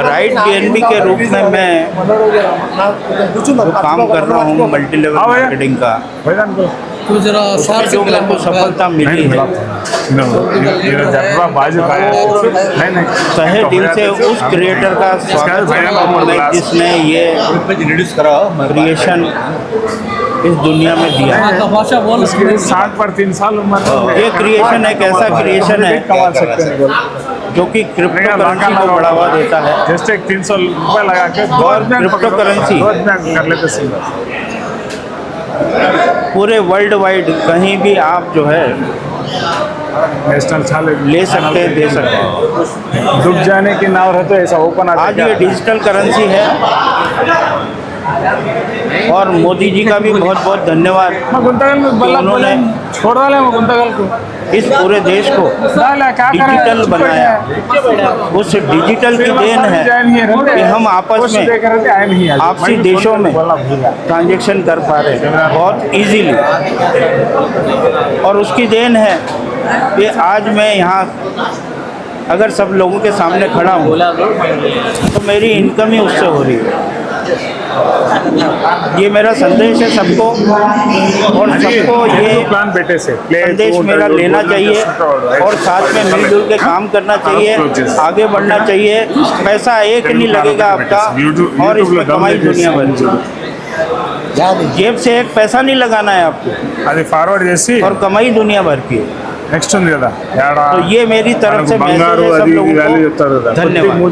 Right BNB के रूप में मैं जो काम कर रहा हूँ मल्टी लेवल मार्केटिंग का, तो जरा उसमें जो मेरे को सफलता मिली है तहे दिल से उस क्रिएटर का स्वागत करता हूँ मैं जिसने ये क्रिएशन इस दुनिया में दिया है। भाषा बोल 60 पर 3 साल उम्र ये क्रिएशन एक ऐसा क्रिएशन है कमा सकते हैं जो कि क्रिप्टो करेंसी को बढ़ावा देता है जस्ट एक 300 रुपये लगा के और क्रिप्टो करेंसी कर लेते सिंगल पूरे वर्ल्ड वाइड कहीं भी आप जो है नेशनल छाले ले सकते हैं, दे सकते हैं। डूब जाने की नाव रहते ऐसा ओपन आज ये डिजिटल करेंसी है और मोदी जी का भी बहुत बहुत धन्यवाद। उन्होंने छोड़ डाले गुंतगल को इस पूरे देश को डिजिटल बनाया। उस डिजिटल की देन है कि हम आपस में आपसी देशों में ट्रांजैक्शन कर पा रहे हैं बहुत इजीली, और उसकी देन है कि आज मैं यहाँ अगर सब लोगों के सामने खड़ा हूँ तो मेरी इनकम ही उससे हो रही है। ये मेरा संदेश है सबको, और सबको ये संदेश मेरा लेना चाहिए और साथ में मिलजुल के काम करना चाहिए, आगे बढ़ना चाहिए। पैसा एक नहीं लगेगा आपका और इसमें कमाई दुनिया भर की। जेब से एक पैसा नहीं लगाना है आपको, अभी फॉरवर्ड जैसी और कमाई दुनिया भर की। नेक्स्ट ఉంది కదా तो ये मेरी तरफ से मैसेज है सब लोगों को। धन्यवाद।